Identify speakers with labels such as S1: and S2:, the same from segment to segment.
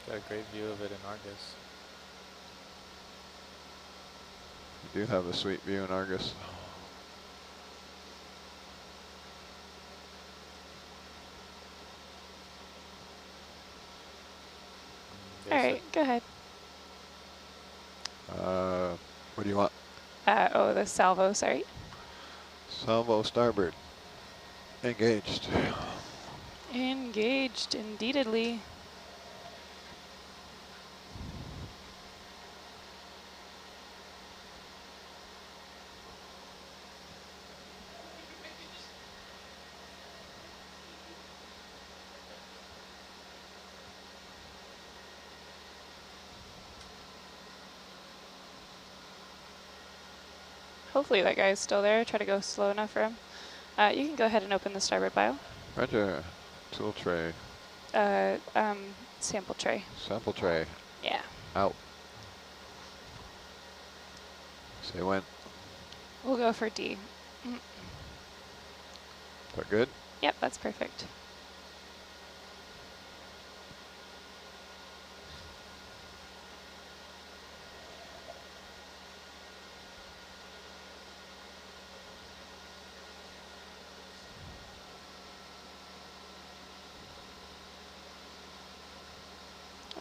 S1: Got a great view of it in Argus.
S2: You do have a sweet view in Argus.
S3: All right, go ahead.
S2: What do you want?
S3: Oh, the salvo, sorry.
S2: Salvo starboard. Engaged.
S3: Engaged, indeedly. Hopefully that guy's still there. Try to go slow enough for him. You can go ahead and open the starboard bio.
S2: Roger. Tool tray.
S3: Sample tray.
S2: Sample tray.
S3: Yeah.
S2: Out. Say when.
S3: We'll go for D.
S2: That good?
S3: Yep, that's perfect.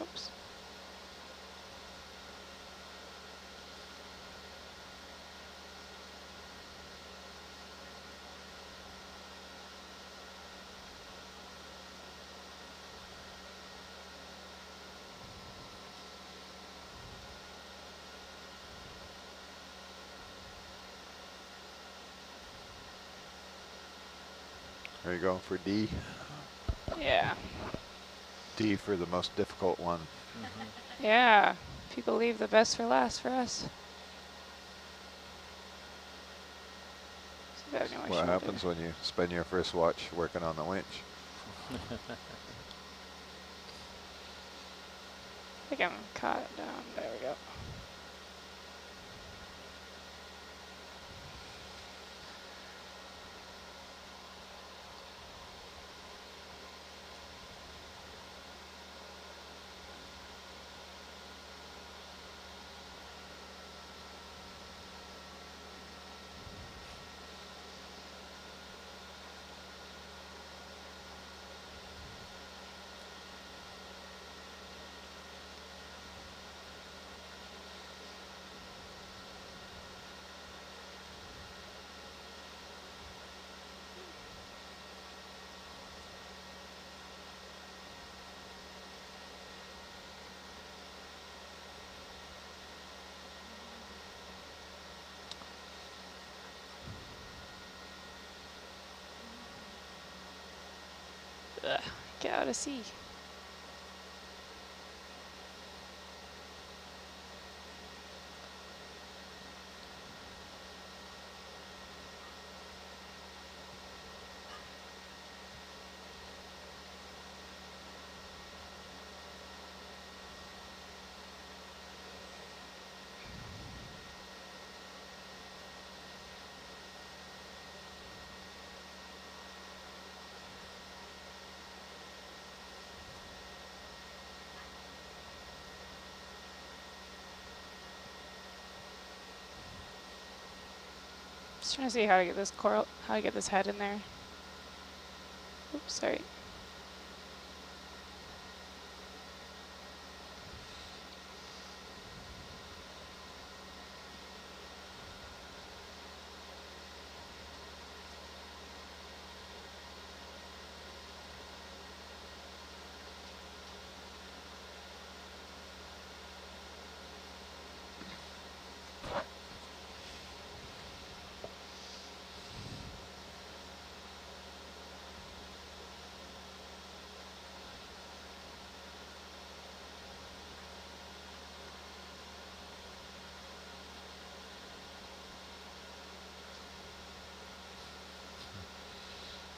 S3: Oops.
S2: Are you going for D?
S3: Yeah.
S2: D for the most difficult one.
S3: Yeah. People leave the best for last for us. See if I have any more
S2: What
S3: shoulder.
S2: happens when you spend your first watch working on the winch?
S3: I think I'm caught down. There we go. Ugh, get out of sea. Just trying to see how to get this coral, how to get this head in there. Oops, sorry.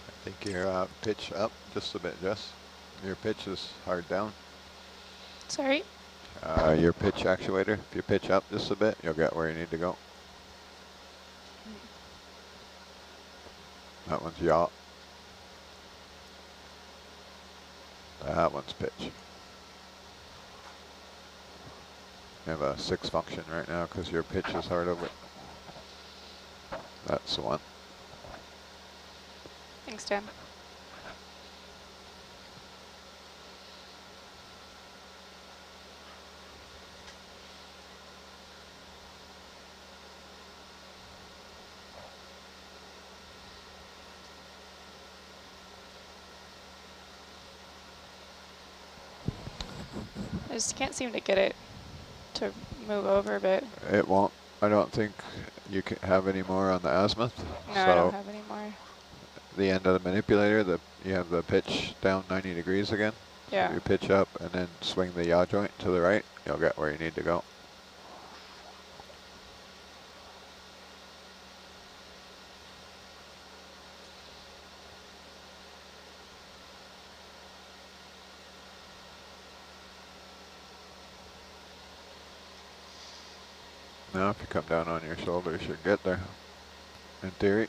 S2: I think your pitch up just a bit, Jess. Your pitch is hard down.
S3: Sorry.
S2: Your pitch actuator, if you pitch up just a bit, you'll get where you need to go. That one's yaw. That one's pitch. You have a 6 function right now because your pitch is hard over. That's the one.
S3: Thanks, Dan. I just can't seem to get it to move over a bit.
S2: It won't. I don't think you can have any more on the azimuth.
S3: No,
S2: so
S3: I don't have any more.
S2: the end of the manipulator, you have the pitch down 90 degrees again.
S3: Yeah.
S2: So you pitch up and then swing the yaw joint to the right. You'll get where you need to go. Now if you come down on your shoulders, you should get there, in theory.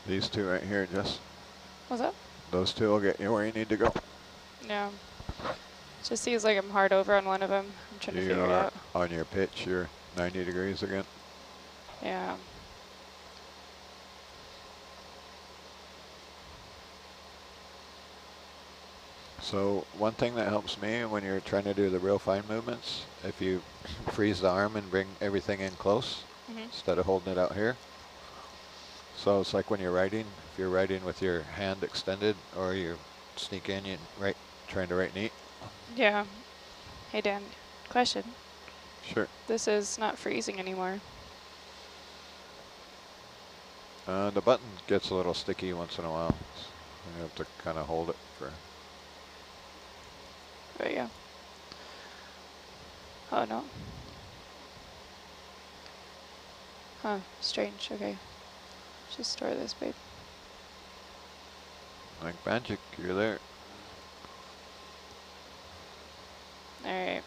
S2: These two right here, Jess.
S3: What's up?
S2: Those two will get you where you need to go.
S3: Yeah. Just seems like I'm hard over on one of them. I'm trying to figure it out.
S2: On your pitch, you're 90 degrees again.
S3: Yeah.
S2: So one thing that helps me when you're trying to do the real fine movements, if you freeze the arm and bring everything in close, instead of holding it out here. So it's like when you're writing, if you're writing with your hand extended or you sneak in, you trying to write neat.
S3: Yeah. Hey, Dan, question.
S2: Sure.
S3: This is not freezing anymore.
S2: The button gets a little sticky once in a while. So you have to kind of hold it for.
S3: There you go. Oh, no. Huh, strange, okay. Just store this, babe.
S2: Like magic, you're there.
S3: All right.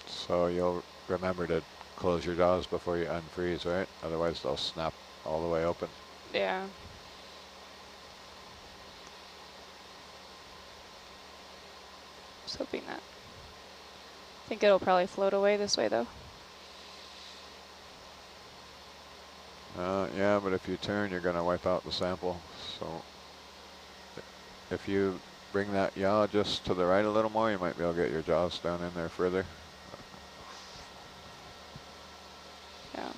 S2: So you'll remember to close your jaws before you unfreeze, right? Otherwise they'll snap all the way open.
S3: Yeah. Just hoping that. I think it'll probably float away this way, though.
S2: Yeah, but if you turn, you're going to wipe out the sample. So if you bring that yaw just to the right a little more, you might be able to get your jaws down in there further.
S3: Yeah.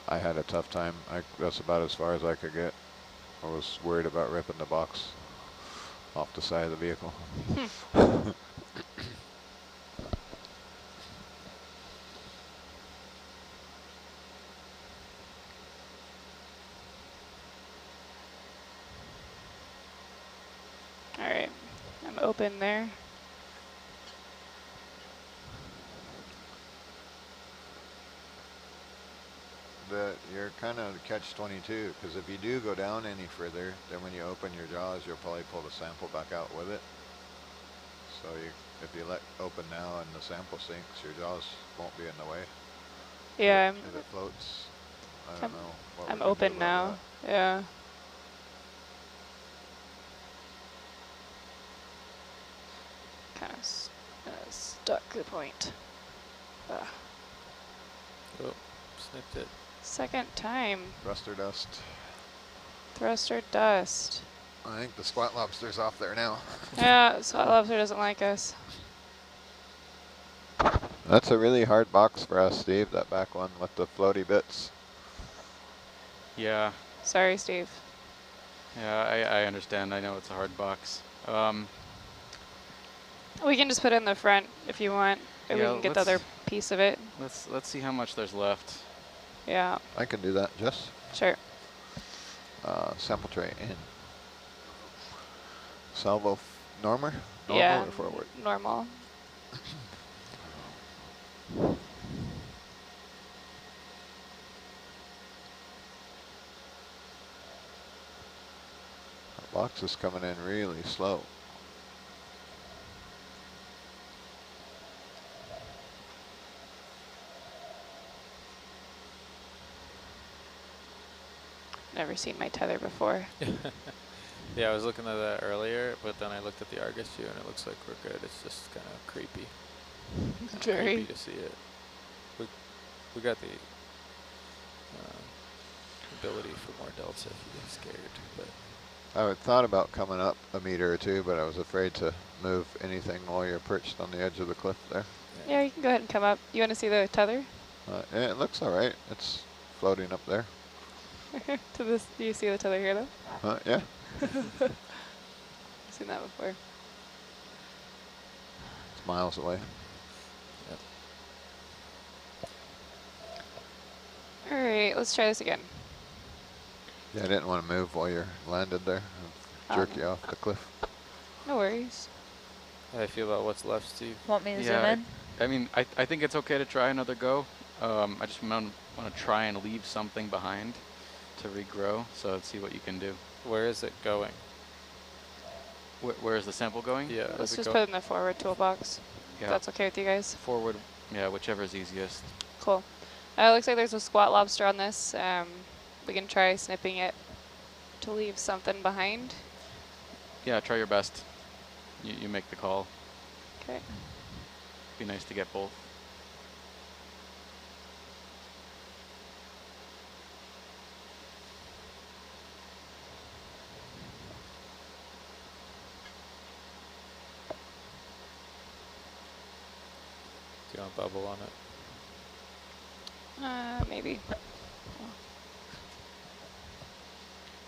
S2: I had a tough time. That's about as far as I could get. I was worried about ripping the box off the side of the vehicle.
S3: All right. I'm open there.
S2: You're kind of catch-22, because if you do go down any further, then when you open your jaws, you'll probably pull the sample back out with it. So if you let open now and the sample sinks, your jaws won't be in the way.
S3: Yeah.
S2: If it floats, I don't know. What
S3: I'm
S2: we can do
S3: open
S2: about
S3: now.
S2: that.
S3: Yeah. Kind of stuck the point. Ugh.
S1: Oh, snipped it.
S3: Second time.
S2: Thruster dust.
S3: Thruster dust.
S2: I think the squat lobster's off there now.
S3: Yeah, Squat Lobster doesn't like us.
S2: That's a really hard box for us, Steve, that back one with the floaty bits.
S1: Yeah.
S3: Sorry, Steve.
S1: Yeah, I understand. I know it's a hard box.
S3: We can just put it in the front if you want. Or we
S1: Yeah,
S3: can get the other piece of it.
S1: Let's see how much there's left.
S3: Yeah,
S2: I can do that, Jess.
S3: sure.
S2: Sample tray in. Salvo normal
S3: Yeah,
S2: or forward?
S3: normal.
S2: Our box is coming in really slow.
S3: Never seen my tether before.
S4: Yeah, I was looking at that earlier, but then I looked at the Argus view and it looks like we're good. It's just kind of creepy.
S3: Very.
S4: Creepy to see it. We got the ability for more delta if you get scared, but
S2: I had thought about coming up a meter or two, but I was afraid to move anything while you're perched on the edge of the cliff there.
S3: Yeah, you can go ahead and come up. You want to see the tether?
S2: Yeah, it looks all right. It's floating up there.
S3: To this, do you see the tether here though?
S2: Yeah.
S3: I've seen that before.
S2: It's miles away.
S4: yep.
S3: All right, let's try this again.
S2: Yeah, I didn't want to move while you're landed there. Jerk you off the cliff.
S3: No worries.
S4: How do you feel about what's left, Steve?
S5: Want me to zoom
S1: Yeah,
S5: in?
S1: I mean, I think it's okay to try another go. I just want to try and leave something behind to regrow, so let's see what you can do.
S4: Where is it going?
S1: Where is the sample going?
S4: Yeah,
S3: Let's
S4: is it
S3: just
S4: go-
S3: put it in the forward toolbox.
S1: Yeah,
S3: If that's okay with you guys.
S1: forward, yeah, whichever is easiest.
S3: Cool. Looks like there's a squat lobster on this. We can try snipping it to leave something behind.
S1: Yeah, try your best. You make the call.
S3: Okay.
S1: Be nice to get both.
S4: Do you want a bubble on it?
S3: Maybe.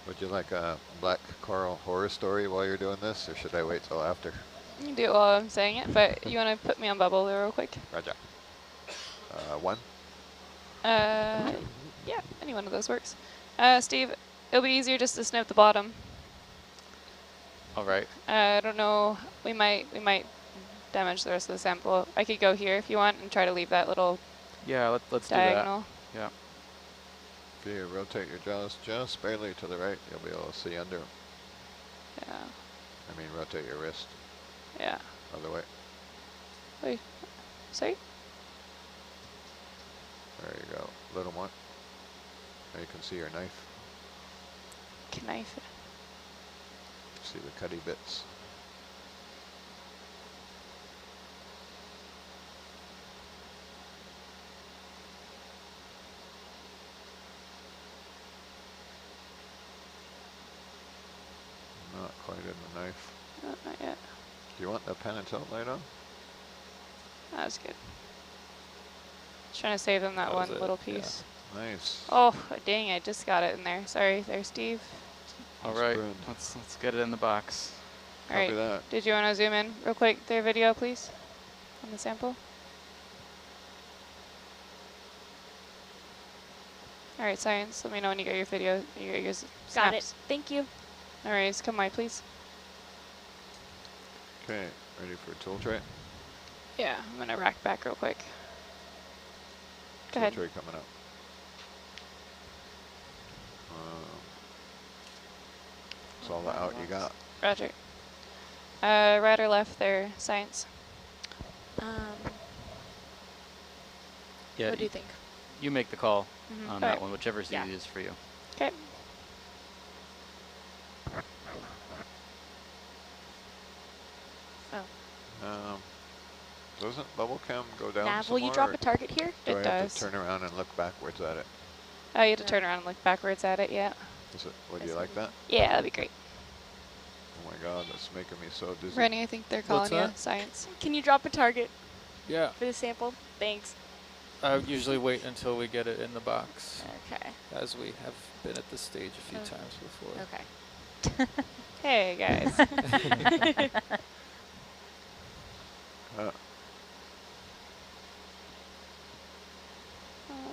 S2: Would you like a black coral horror story while you're doing this, or should I wait till after?
S3: You can do it while I'm saying it, but you want to put me on bubble real quick?
S2: Roger. One.
S3: Yeah, any one of those works. Steve, it'll be easier just to snip the bottom.
S1: All right.
S3: I don't know. We might damage the rest of the sample. I could go here if you want and try to leave that little
S1: Yeah, let's do
S3: diagonal.
S1: that. Yeah.
S2: If you rotate your jaws just barely to the right, you'll be able to see under them.
S3: Yeah.
S2: I mean, rotate your wrist
S3: Yeah.
S2: other way.
S3: Wait. Sorry?
S2: There you go. Little one. Now you can see your knife.
S3: Knife.
S2: See the cutty bits. Not quite in the knife.
S3: No, not yet.
S2: Do you want the pen and tilt light on?
S3: That was good. Just trying to save them that
S4: That was
S3: one
S4: it,
S3: little
S4: yeah.
S3: piece.
S2: Nice.
S3: Oh, dang, I just got it in there. Sorry there, Steve.
S1: All
S2: That's
S1: right.
S2: good.
S1: Let's get it in the box.
S3: All right.
S2: Copy that.
S3: Did you want to zoom in real quick their video, please, on the sample? All right, science. Let me know when you get your video. You get your snaps.
S5: Got it. Thank you.
S3: All right, come wide, please.
S2: Okay, ready for a tool tray?
S3: Yeah, I'm gonna rack back real quick. Go
S2: Tool
S3: ahead.
S2: tray coming up. That's all the out you got.
S3: Roger. Right or left there, science.
S1: Yeah.
S5: What do you think?
S1: You make the call
S5: Mhm.
S1: on
S3: All
S1: that
S3: right.
S1: one, whichever is
S5: Yeah.
S1: easiest for you.
S3: Okay.
S5: Oh.
S2: Doesn't bubble cam go down
S5: Nav,
S2: some
S5: will you
S2: more,
S5: drop
S2: or
S5: a target here?
S2: do
S3: It
S2: I have
S3: does.
S2: to turn around and look backwards at it?
S3: You have to turn around and look backwards at it, yeah.
S2: Is it? Would you like that?
S3: Yeah, that'd be great.
S2: Oh my God, that's making me so dizzy.
S3: Rennie, I think they're
S4: What's
S3: calling you.
S4: that?
S3: Science.
S5: Can you drop a target
S4: Yeah.
S5: for the sample? Thanks.
S4: I would usually wait until we get it in the box,
S5: Okay.
S4: as we have been at this stage a few
S5: Oh.
S4: times before.
S5: Okay.
S3: Hey, guys.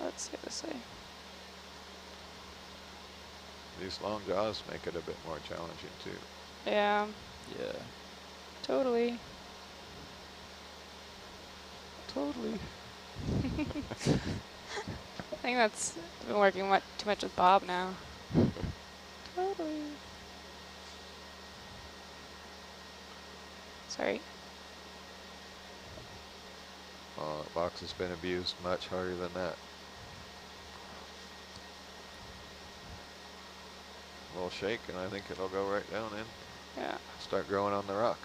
S3: Let's go this way.
S2: These long jaws make it a bit more challenging too.
S3: Yeah,
S4: Yeah.
S3: totally.
S2: Totally.
S3: I think that's been working too much with Bob now. Totally. Sorry.
S2: Oh, the box has been abused much harder than that. A little shake and I think it'll go right down in.
S3: Yeah.
S2: Start growing on the rock.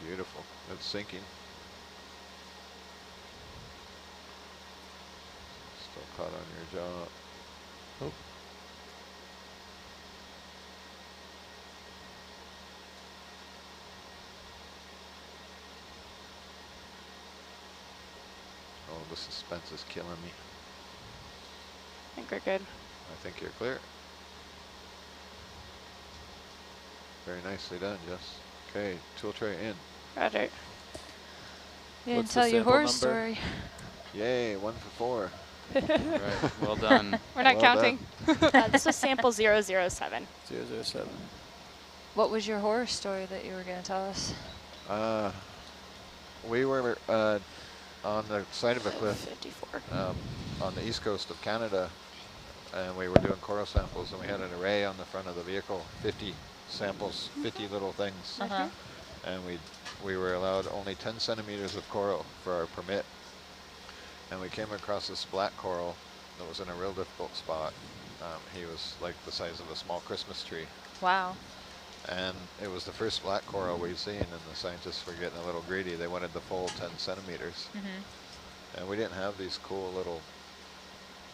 S2: Beautiful. It's sinking. Still caught on your jaw. Oh. Oh, the suspense is killing me.
S3: I think we're good.
S2: I think you're clear. Very nicely done, Jess. Okay, tool tray in.
S3: Roger.
S5: You didn't
S4: What's the
S5: tell your
S4: sample
S5: horror
S4: number?
S5: story.
S2: Yay, 1 for 4.
S1: Right, well done.
S3: We're not
S2: Well
S3: counting.
S5: This was sample 007.
S4: 007.
S5: What was your horror story that you were going to tell us?
S2: We were on the side of a cliff
S5: 54.
S2: on the east coast of Canada, and we were doing coral samples, and we had an array on the front of the vehicle, 50 samples, 50 little things,
S5: Uh-huh.
S2: and we were allowed only 10 centimeters of coral for our permit, and we came across this black coral that was in a real difficult spot. He was like the size of a small Christmas tree.
S5: Wow.
S2: And it was the first black coral we've seen, and the scientists were getting a little greedy. They wanted the full 10 centimeters.
S5: Mm-hmm.
S2: And we didn't have these cool little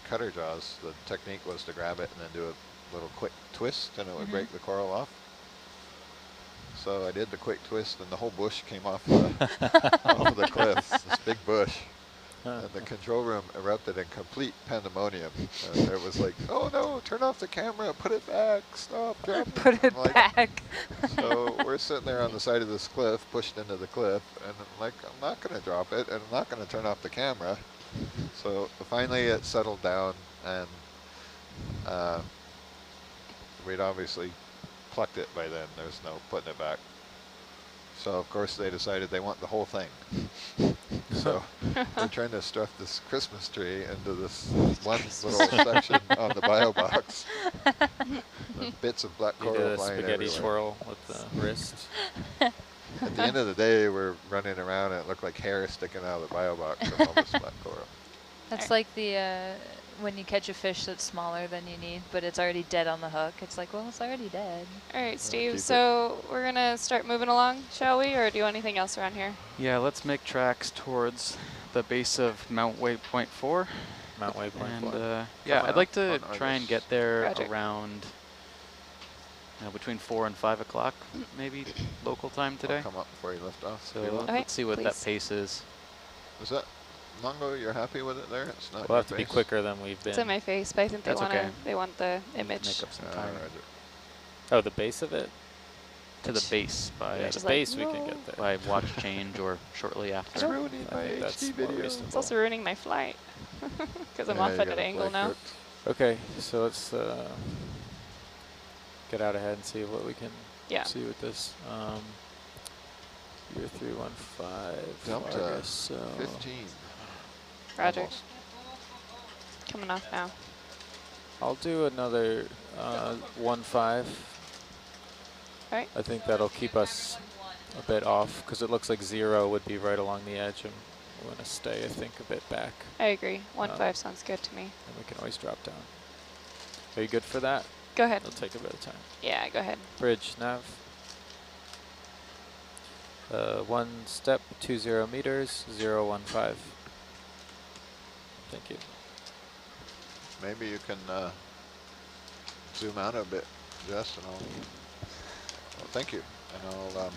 S2: cutter jaws. The technique was to grab it and then do a little quick twist, and it would break the coral off. So I did the quick twist, and the whole bush came off off of the cliff, this big bush. And the control room erupted in complete pandemonium. It was like, oh no, turn off the camera, put it back, stop, drop it.
S5: Put it
S2: I'm like,
S5: back.
S2: so we're sitting there on the side of this cliff, pushed into the cliff, and I'm like, I'm not going to drop it, and I'm not going to turn off the camera. So finally it settled down, and we'd obviously plucked it by then. There's no putting it back. So of course they decided they want the whole thing. So they're trying to stuff this Christmas tree into this one little section on the bio box. The bits of black
S4: You did
S2: coral
S4: a
S2: flying
S4: spaghetti
S2: everywhere.
S4: swirl with the wrist.
S2: At the end of the day, we're running around and it looked like hair sticking out of the bio box from all this black coral.
S5: That's like the when you catch a fish that's smaller than you need, but it's already dead on the hook. It's like, well, it's already dead.
S3: All right,
S2: keep
S3: Steve,
S2: it.
S3: so we're going to start moving along, shall we? Or do you want anything else around here?
S1: Yeah, let's make tracks towards the base of Mount Waypoint 4.
S4: Mount Waypoint
S1: And
S4: 4.
S1: yeah, I'd like to
S2: on
S1: try and
S2: Argus.
S1: get there
S3: Roger.
S1: around between 4 and 5 o'clock, maybe local time today.
S2: I'll come up before you lift off.
S1: So
S2: if you want.
S3: Okay,
S1: let's see what that
S3: please.
S1: pace is.
S2: Is that Mongo? You're happy with it there? It's not.
S4: We'll
S2: your
S4: have to be
S2: face?
S4: quicker than we've been.
S3: It's in my face, but I think
S1: That's okay.
S3: they want the
S1: Make
S3: image.
S1: up some
S2: Ah,
S1: time
S2: Roger.
S4: Oh, the base of it?
S1: to the base by
S4: Yeah,
S3: Which
S4: the
S3: is like,
S4: base we can
S3: no.
S4: get there.
S1: by watch change or shortly
S2: It's
S1: after.
S2: ruining
S4: I
S2: my
S4: think that's
S2: HD
S4: more
S2: video.
S4: reasonable.
S3: It's also ruining my flight because I'm
S2: Yeah,
S3: off
S2: you
S3: at
S2: got
S3: an
S2: a
S3: angle
S2: flag
S3: now.
S2: crooked.
S4: Okay, so let's get out ahead and see what we can
S3: Yeah.
S4: see with this. Year 315.
S2: Delta
S4: Argus, so
S2: 15.
S3: Roger.
S2: Almost.
S3: Coming off now.
S4: I'll do another 1.5.
S3: Alright.
S4: I think that'll keep us a bit off because it looks like 0 would be right along the edge, and we want to stay, I think, a bit back,
S3: I agree. 1.5 sounds good to me.
S4: and we can always drop down. Are you good for that?
S3: Go ahead.
S4: It'll take a bit of time.
S3: Yeah, go ahead.
S4: Bridge, nav. 1 step, 20 meters, 015. Thank you.
S2: Maybe you can zoom out a bit, Jess, and I'll. Well, thank you. And I'll.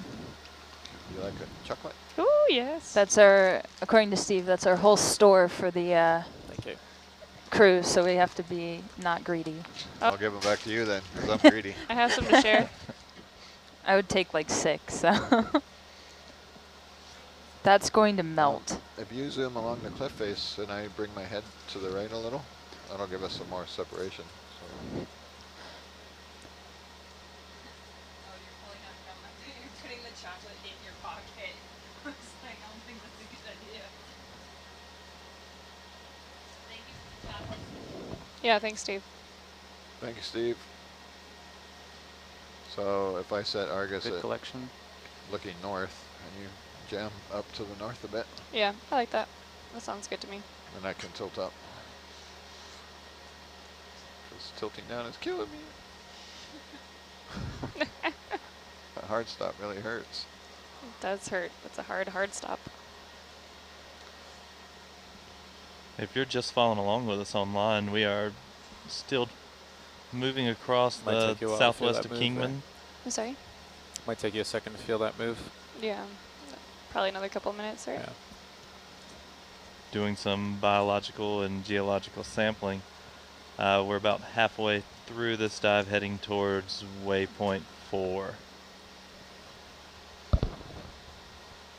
S2: You like a chocolate?
S3: Oh, yes.
S5: That's our, according to Steve, that's our whole store for the
S4: Thank you.
S5: cruise, so we have to be not greedy.
S2: I'll give them back to you then, because I'm greedy.
S3: I have some to share.
S5: I would take like 6, so. That's going to melt.
S2: If you zoom along the cliff face and I bring my head to the right a little, that'll give us some more separation. So
S3: Yeah, thanks, Steve.
S2: Thank you, Steve. So if I set Argus
S1: Good
S2: at
S1: collection.
S2: looking north, and you jam up to the north a bit,
S3: Yeah, I like that. That sounds good to me.
S2: then I can tilt up. Because tilting down is killing me. That hard stop really hurts.
S3: It does hurt. It's a hard stop.
S6: If you're just following along with us online, we are still moving across
S4: Might
S6: the
S4: take you a while to feel
S6: southwest
S4: that
S6: of
S4: move
S6: Kingman.
S3: I'm sorry?
S4: Might take you a second to feel that move.
S3: Yeah, probably another couple minutes, right?
S4: Yeah.
S6: Doing some biological and geological sampling. We're about halfway through this dive, heading towards waypoint 4.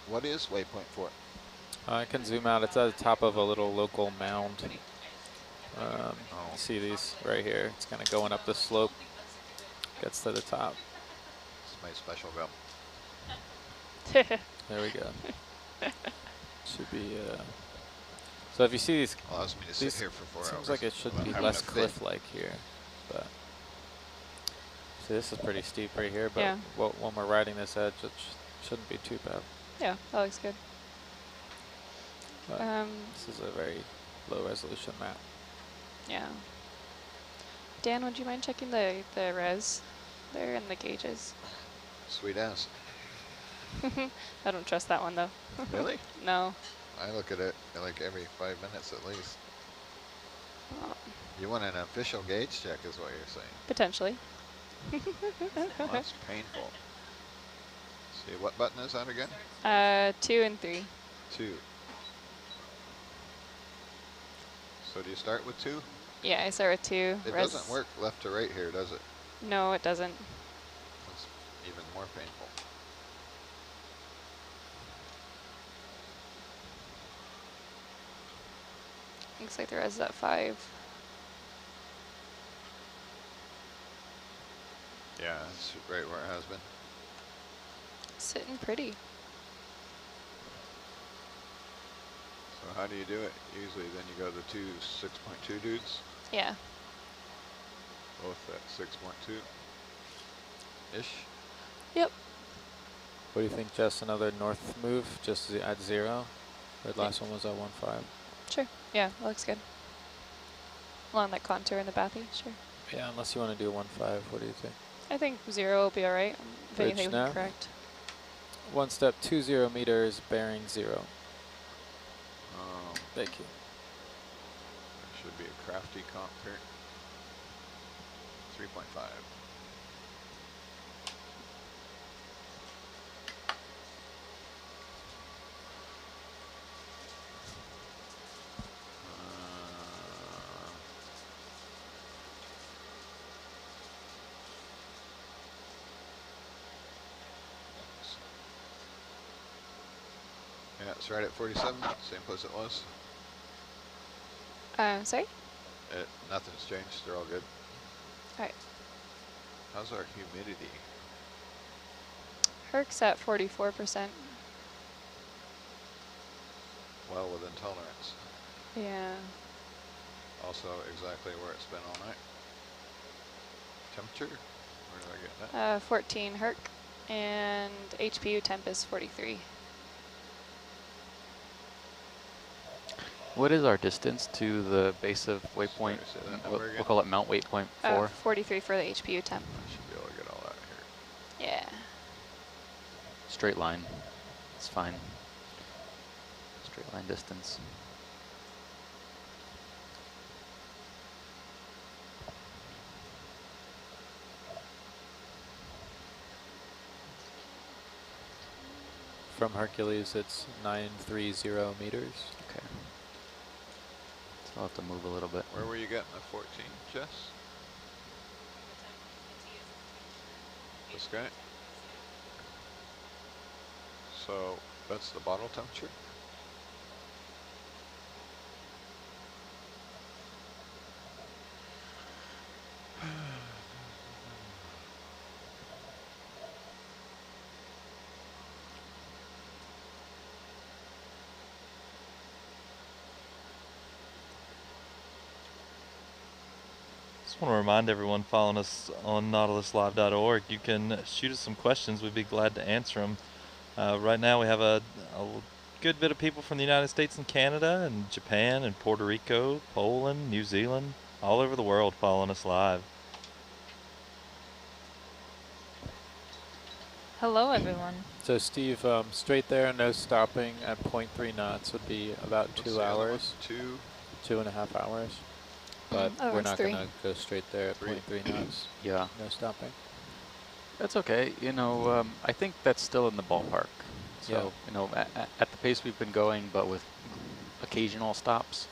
S2: What is waypoint 4?
S4: I can zoom out. It's at the top of a little local mound.
S2: Oh.
S4: You see these right here. It's kind of going up the slope. Gets to the top.
S2: It's my special gum.
S4: There we go. Should be. So if you see these,
S2: Allows me to sit here for 4 hours.
S4: seems like it should
S2: without
S4: be
S2: having
S4: less
S2: to fit.
S4: cliff-like here, but. See, this is pretty steep right here, but
S3: Yeah.
S4: when we're riding this edge, it shouldn't be too bad.
S3: Yeah, that looks good.
S4: But this is a very low-resolution map.
S3: Yeah. Dan, would you mind checking the res there and the gauges?
S2: Sweet ass.
S3: I don't trust that one though.
S2: Really?
S3: No.
S2: I look at it like every 5 minutes at least.
S3: Oh,
S2: You want an official gauge check is what you're saying.
S3: potentially.
S2: Well, that's painful. See, what button is that again?
S3: 2 and 3.
S2: 2. So do you start with 2?
S3: Yeah, I start with 2.
S2: It
S3: res.
S2: doesn't work left to right here, does it?
S3: No, it doesn't.
S2: That's even more painful.
S3: Looks like the res is at 5.
S2: Yeah, that's right where it has been.
S3: Sitting pretty.
S2: So how do you do it? Usually then you go to 2 6.2 dudes,
S3: Yeah.
S2: both at 6.2-ish.
S3: Yep.
S4: What do you think, Jess? Another north move, just at 0? The last one was at 1.5.
S3: Sure. Yeah, that looks good. Along that contour in the bathy, sure.
S4: Yeah, unless you want to do 1.5. What do you think?
S3: I think 0 will be all right. If
S4: Bridge
S3: anything,
S4: now?
S3: correct.
S4: 1 step, 20 meters, bearing 0. Thank you.
S2: There should be a crafty comp here. 3.5. Yeah, it's right at 47, same place it was.
S3: Sorry?
S2: Nothing's changed, they're all good.
S3: All right.
S2: How's our humidity?
S3: Herc's at 44%.
S2: Well within tolerance.
S3: Yeah.
S2: Also exactly where it's been all night. Temperature? Where did I get that?
S3: 14 Herc, and HPU temp is 43.
S1: What is our distance to the base of waypoint?
S2: Sorry, say that
S1: We'll,
S2: number again.
S1: we'll call it Mount Waypoint 4.
S3: 43 for the HPU temp.
S2: I should be able to get all that here.
S3: Yeah.
S1: Straight line. It's fine. Straight line distance.
S4: From Hercules, it's 930 meters.
S1: Okay. So I'll have to move a little bit.
S2: Where were you getting the 14, Jess? This guy? So that's the bottle temperature?
S6: Just want to remind everyone following us on nautiluslive.org, you can shoot us some questions. We'd be glad to answer them. Right now we have a good bit of people from the United States and Canada and Japan and Puerto Rico, Poland, New Zealand, all over the world following us live.
S5: Hello, everyone.
S4: So Steve, straight there, no stopping at 0.3 knots would be about
S2: What's
S4: 2
S2: the other one?
S4: hours,
S2: 2.5
S4: hours. But
S3: Oh,
S4: we're
S3: it's
S4: not
S3: 3.
S4: going to go straight there at
S2: 3.
S4: 0.3 knots,
S1: Yeah,
S4: no stopping.
S1: that's okay. You know, I think that's still in the ballpark. So,
S4: Yeah.
S1: you know, at the pace we've been going, but with occasional stops.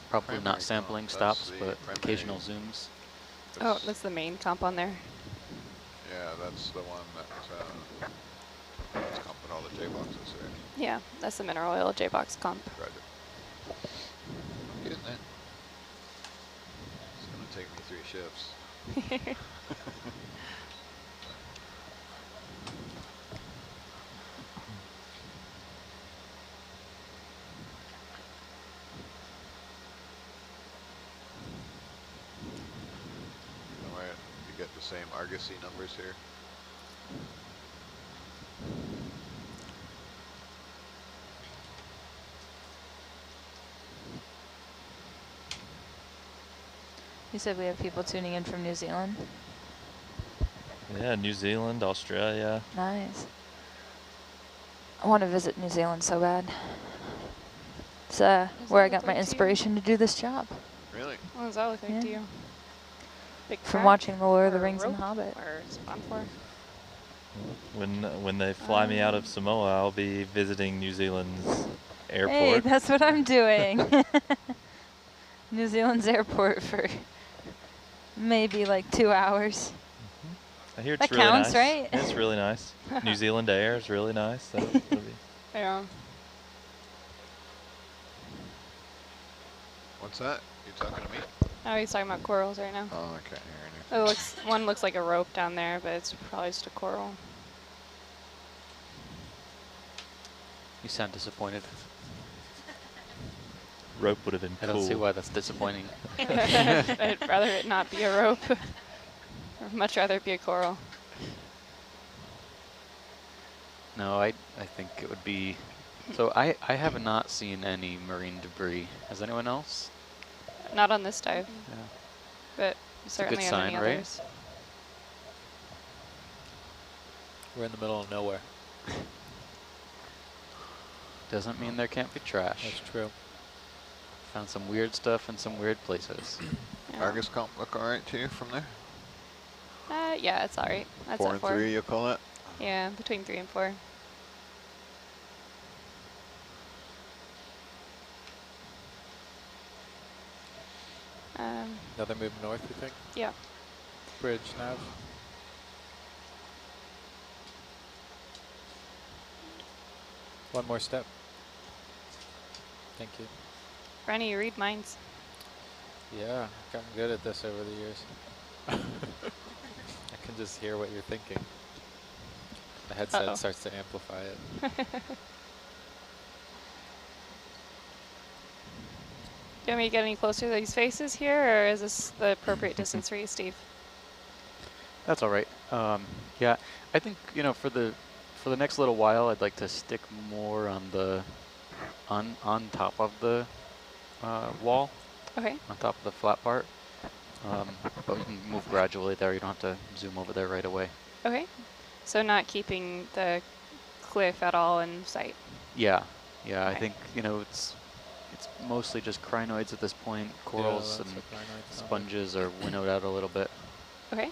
S1: Probably
S2: Primary
S1: not sampling
S2: comp, that's
S1: stops,
S2: the
S1: but
S2: primary.
S1: occasional zooms.
S3: Oh, that's the main comp on there.
S2: Yeah, that's the one that's comping all the J boxes there.
S3: Yeah, that's the mineral oil J-box comp.
S2: Roger. I'm getting it. It's going to take me 3 shifts. All right, you get the same Argosy numbers here.
S5: You said we have people tuning in from New Zealand.
S6: Yeah, New Zealand, Australia.
S5: Nice. I want to visit New Zealand so bad. It's where I
S3: look
S5: got my
S3: like to you?
S5: inspiration to do this job.
S2: Really?
S3: What does that look like
S5: Yeah.
S3: to you? Big
S5: From
S3: crack
S5: watching The Lord of the
S3: or
S5: Rings and
S3: rope
S5: The Hobbit.
S3: Or spawn for?
S6: When they fly me out of Samoa, I'll be visiting New Zealand's
S5: Hey,
S6: airport.
S5: that's what I'm doing. New Zealand's airport for maybe like 2 hours.
S6: I hear it's
S5: That
S6: really
S5: counts,
S6: nice.
S5: right?
S6: It's really nice. New Zealand air is really nice. So it'll be
S3: Yeah.
S2: What's that? You talking to me?
S3: Oh, he's talking about corals right now.
S2: Oh, I can't hear anything.
S3: It looks, one looks like a rope down there, but it's probably just a coral.
S1: You sound disappointed.
S6: rope would have been
S1: I
S6: cool.
S1: don't see why that's disappointing.
S3: I'd rather it not be a rope. Or much rather it be a coral.
S1: No, I think it would be. So I have not seen any marine debris. Has anyone else?
S3: Not on this dive,
S1: Yeah.
S3: but
S1: a
S3: certainly
S1: good
S3: on many
S1: sign, right?
S3: others.
S4: We're in the middle of nowhere.
S1: Doesn't mean there can't be trash.
S4: That's true.
S1: Found some weird stuff in some weird places.
S3: Yeah.
S2: Argus comp look all right to you from there?
S3: Yeah, it's all right. That's
S2: 4
S3: at
S2: and
S3: 4.
S2: 3, you call it?
S3: Yeah, between 3 and 4.
S4: Another move north, you think?
S3: Yeah.
S4: Bridge nav. One more step. Thank you.
S3: Rennie, you read minds.
S4: Yeah, I've gotten good at this over the years. I can just hear what you're thinking. The headset
S3: Uh-oh.
S4: starts to amplify it.
S3: Do you want me to get any closer to these faces here, or is this the appropriate distance for you, Steve?
S1: That's all right. Yeah, I think for the next little while, I'd like to stick more on the on top of the wall,
S3: Okay.
S1: on top of the flat part. But we can move gradually there. You don't have to zoom over there right away.
S3: Okay. So not keeping the cliff at all in sight.
S1: Yeah, yeah. I
S3: Okay.
S1: think it's mostly just crinoids at this point. Corals
S4: Yeah, that's
S1: and
S4: what crinoids sound like.
S1: sponges are winnowed out a little bit.
S3: Okay.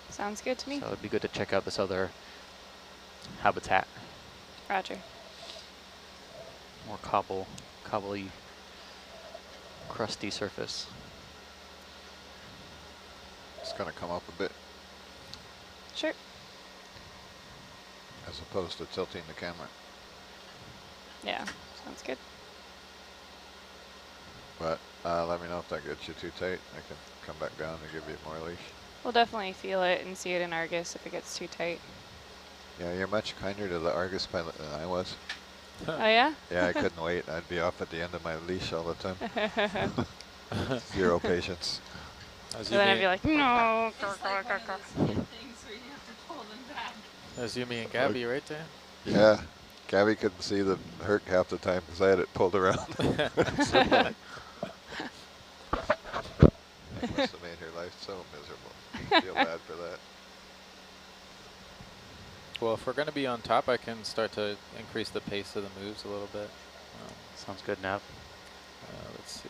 S3: Sounds good to me.
S1: So it'd be good to check out this other habitat.
S3: Roger.
S1: More cobbly, crusty surface.
S2: It's going to come up a bit
S3: Sure.
S2: as opposed to tilting the camera.
S3: Yeah, sounds good.
S2: But let me know if that gets you too tight. I can come back down and give you more leash.
S3: We'll definitely feel it and see it in Argus if it gets too tight.
S2: Yeah, you're much kinder to the Argus pilot than I was.
S3: Oh, yeah?
S2: Yeah, I couldn't wait. I'd be off at the end of my leash all the time. Zero patience.
S3: So then I'd be like, no.
S4: There's Yumi and Gabby right there.
S2: Yeah. Gabby couldn't see the Herc half the time because I had it pulled around. That must have made her life so miserable. I feel bad for that.
S4: Well, if we're going to be on top, I can start to increase the pace of the moves a little bit.
S1: Sounds good, Nav.
S4: Let's see.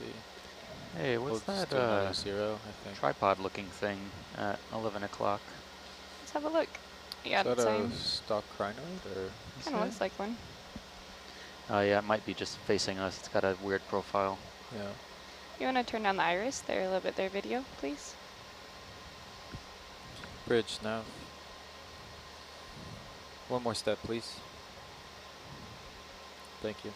S1: Hey, what's
S4: We'll just
S1: that
S4: do another 0, I think.
S1: tripod-looking thing at 11 o'clock?
S3: Let's have a look. Yeah,
S4: Is that
S3: same.
S4: a stock crinoid or?
S3: Kind of looks like one.
S1: Yeah, it might be just facing us. It's got a weird profile.
S4: Yeah.
S3: You want to turn down the iris there a little bit there, video, please?
S4: Bridge now. One more step, please. Thank you.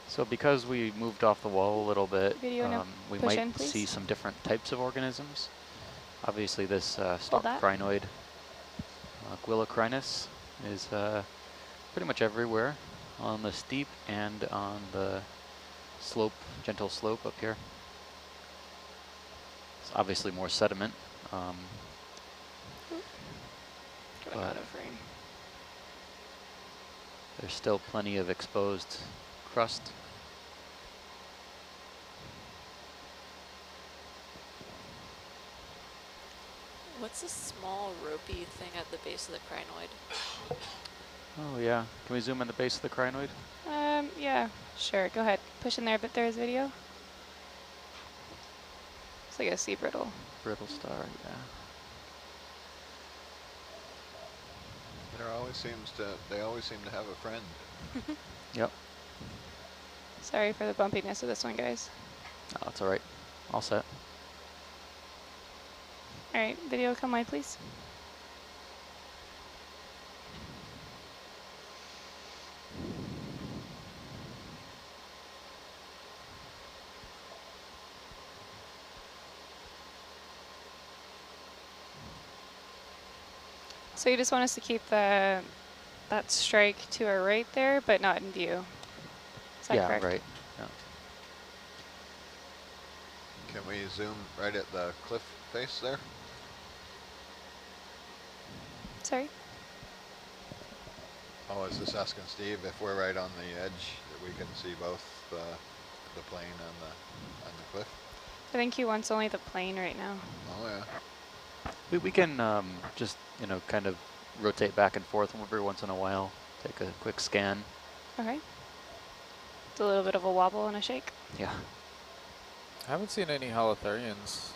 S1: So because we moved off the wall a little bit,
S3: Video now.
S1: we
S3: Push
S1: might
S3: in, please.
S1: see some different types of organisms. Obviously this
S3: Hold
S1: stalk
S3: that.
S1: crinoid, Guillocrinus, is pretty much everywhere on the steep and on the slope, gentle slope up here. It's obviously more sediment.
S3: Going out of frame.
S1: There's still plenty of exposed crust.
S7: What's this small ropey thing at the base of the crinoid?
S1: Oh yeah, can we zoom in the base of the crinoid?
S3: Yeah, sure, go ahead. Push in there a bit there is video. It's like a sea brittle.
S1: Brittle star, yeah.
S2: They always seem to have a friend.
S1: Yep.
S3: Sorry for the bumpiness of this one, guys.
S1: Oh, that's all right. All set.
S3: All right, video come wide, please. So you just want us to keep that strike to our right there, but not in view. Is that
S1: Yeah,
S3: correct?
S1: right. Yeah.
S2: Can we zoom right at the cliff face there?
S3: Sorry?
S2: Oh, I was just asking Steve if we're right on the edge, that we can see both the plane and the cliff.
S3: I think he wants only the plane right now.
S2: Oh yeah.
S1: We can just, kind of rotate back and forth every once in a while, take a quick scan.
S3: Okay. It's a little bit of a wobble and a shake.
S1: Yeah.
S4: I haven't seen any holothurians.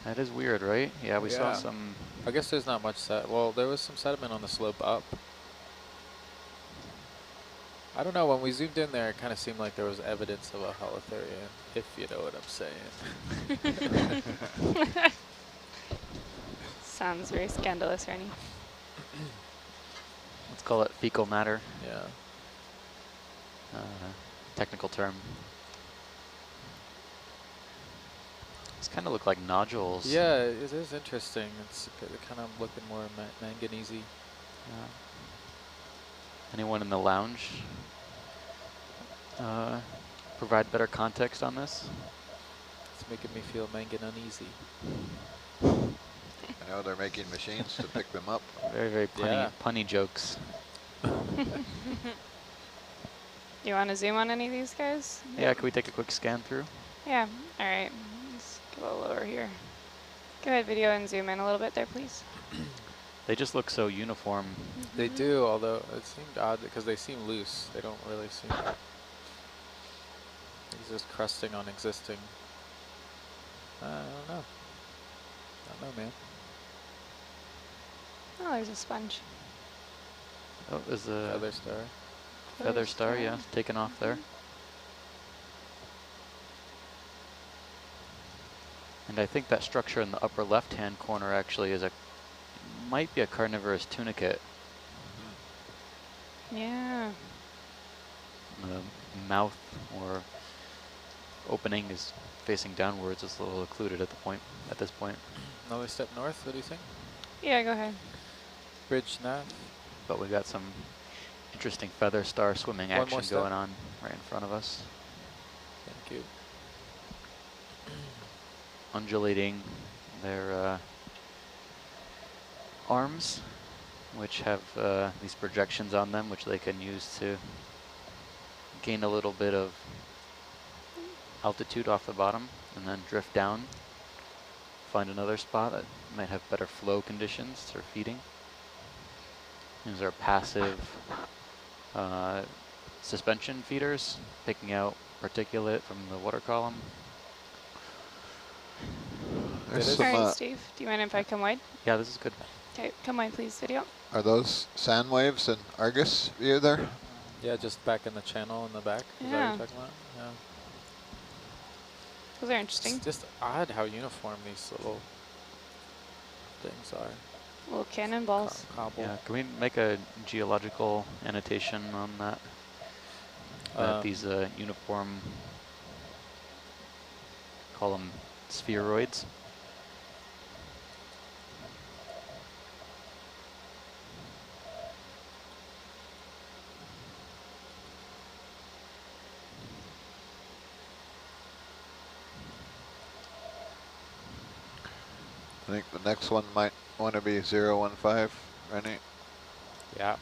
S1: That is weird, right? Yeah, we saw
S4: Yeah.
S1: some.
S4: I guess there's not much well, there was some sediment on the slope up. I don't know, when we zoomed in there, it kind of seemed like there was evidence of a holothurian, if you know what I'm saying.
S3: Sounds very scandalous, Ernie.
S1: Let's call it fecal matter,
S4: Yeah.
S1: technical term. These kind of look like nodules.
S4: Yeah, it is interesting. It's kind of looking more manganese-y.
S1: Yeah. Anyone in the lounge provide better context on this?
S4: It's making me feel mangan uneasy.
S2: I know they're making machines to pick them up.
S1: Very, very punny jokes.
S3: You want to zoom on any of these guys?
S1: Yeah, can we take a quick scan through?
S3: Yeah, all right. Let's go a little lower here. Go ahead, video, and zoom in a little bit there, please.
S1: They just look so uniform.
S4: They do, although it seemed odd because they seem loose. They don't really seem... He's just crusting on existing. I don't know. I don't know, man.
S3: Oh, there's a sponge.
S1: Oh, there's a
S4: Feather star.
S1: feather star, yeah, taken off there. And I think that structure in the upper left-hand corner actually is might be a carnivorous tunicate.
S3: Yeah.
S1: The mouth or opening is facing downwards. It's a little occluded at this point.
S4: Another step north, what do you think?
S3: Yeah, go ahead.
S4: Bridge nav.
S1: But we got some interesting feather star swimming
S4: One more
S1: action
S4: step.
S1: going on right in front of us.
S4: Thank you.
S1: undulating their arms, which have these projections on them, which they can use to gain a little bit of altitude off the bottom and then drift down, find another spot that might have better flow conditions for feeding. These are passive suspension feeders, picking out particulate from the water column.
S2: There's
S4: It is-
S2: some,
S3: Alright, Steve, do you mind if I come wide?
S1: Yeah, this is good.
S3: Okay, come wide, please, video.
S2: are those sand waves in Argus view there?
S4: Yeah, just back in the channel in the back. Is that what
S3: Yeah.
S4: you're talking about? Yeah.
S3: Those are interesting.
S4: It's just odd how uniform these little things are.
S3: Little cannonballs.
S4: Cobble.
S1: Yeah, can we make a geological annotation on that? That these uniform, call them spheroids.
S2: I think the next one might want to be 015, Rennie.
S4: Yeah,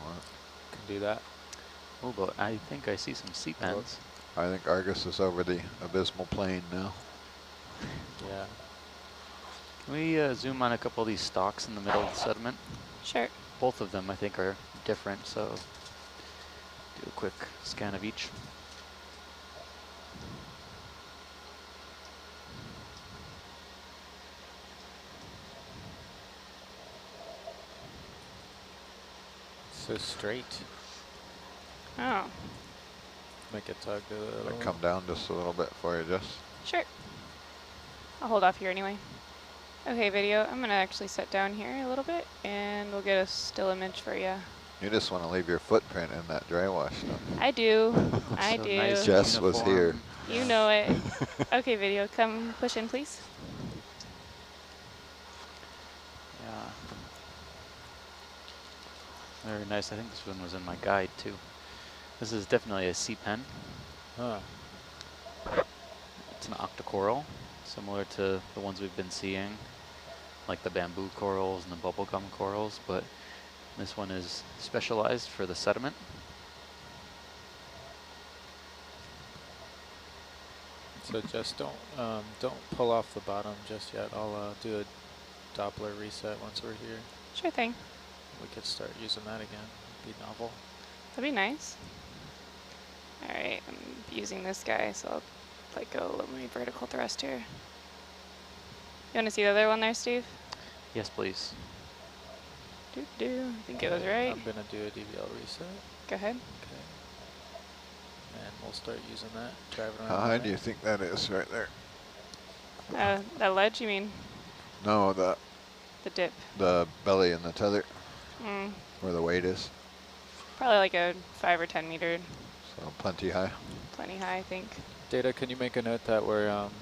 S2: Or
S4: can do that.
S1: Oh, but I think I see some sea pens.
S2: I think Argus is over the abysmal plain now.
S4: Yeah.
S1: Can we zoom on a couple of these stalks in the middle of the sediment?
S3: Sure.
S1: Both of them, I think, are different, so do a quick scan of each.
S4: So straight.
S3: Oh,
S4: Make it tug a
S2: I'll
S4: little.
S2: come down just a little bit for you, Jess.
S3: sure. I'll hold off here anyway. Okay, video, I'm gonna actually sit down here a little bit and we'll get a still image for you.
S2: You just want to leave your footprint in that dry wash stuff.
S3: I do, I
S1: So
S3: do.
S1: nice
S2: Jess was here.
S1: uniform.
S3: You know it. Okay, video, come push in, please.
S1: Yeah. Very nice. I think this one was in my guide too. This is definitely a sea pen.
S4: Huh.
S1: It's an octocoral, similar to the ones we've been seeing, like the bamboo corals and the bubblegum corals, but this one is specialized for the sediment.
S4: So just don't pull off the bottom just yet. I'll do a Doppler reset once we're here.
S3: Sure thing.
S4: We could start using that again. Be novel.
S3: That'd be nice. Alright, I'm using this guy, so I'll let go of my vertical thrust here. You want to see the other one there, Steve?
S1: Yes, please.
S3: I think it was right.
S4: I'm gonna do a DVL reset.
S3: Go ahead.
S4: Okay. And we'll start using that. Driving around.
S2: How
S4: the
S2: high
S4: net.
S2: do you think that is right there?
S3: That ledge, you mean?
S2: No,
S3: The dip.
S2: the belly and the tether,
S3: Mm,
S2: where the weight is.
S3: probably like a 5 or 10 meter,
S2: So plenty high.
S3: plenty high, I think.
S4: Data, can you make a note that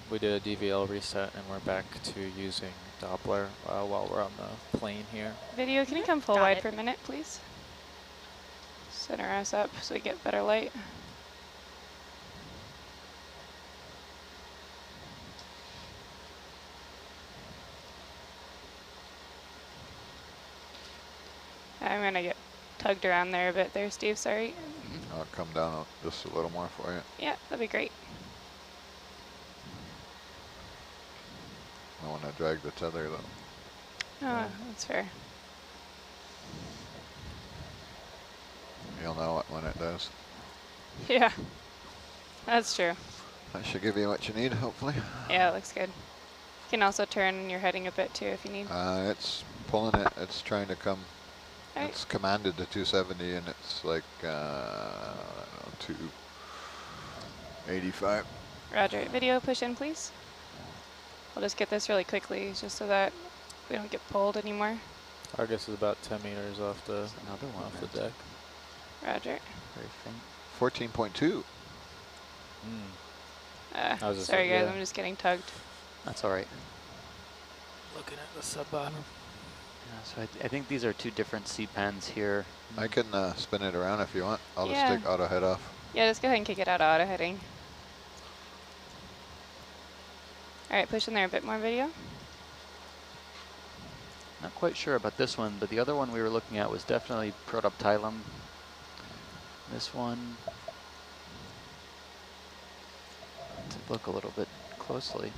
S4: we did a DVL reset and we're back to using Doppler while we're on the plane here?
S3: Video, can you come full
S5: Got
S3: wide
S5: it.
S3: for a minute, please? Center us up so we get better light. I'm gonna get tugged around there a bit there, Steve, sorry.
S2: I'll come down just a little more for you.
S3: Yeah, that'd be great.
S2: I want to drag the tether though.
S3: Oh, that's fair.
S2: You'll know it when it does.
S3: Yeah, that's true.
S2: That should give you what you need, hopefully.
S3: Yeah, it looks good. You can also turn your heading a bit too if you need.
S2: It's pulling it. It's trying to come.
S3: All right.
S2: It's commanded to 270 and it's like 285.
S3: Roger. Video, push in, please. We'll just get this really quickly just so that we don't get pulled anymore.
S4: Argus is about 10 meters off the
S1: There's another one.
S4: off the
S1: that's
S4: deck.
S3: Roger.
S1: Very faint.
S2: 14.2.
S4: I was just
S3: Sorry
S4: like,
S3: guys,
S4: yeah.
S3: I'm just getting tugged.
S1: That's all right.
S4: Looking at the sub bottom.
S1: Yeah, so I think these are two different sea pens here.
S2: I can spin it around if you want. I'll
S3: Yeah.
S2: just take auto head off.
S3: Yeah, just go ahead and kick it out of auto heading. All right, push in there a bit more video.
S1: Not quite sure about this one, but the other one we were looking at was definitely Protoptilum. This one, to look a little bit closely.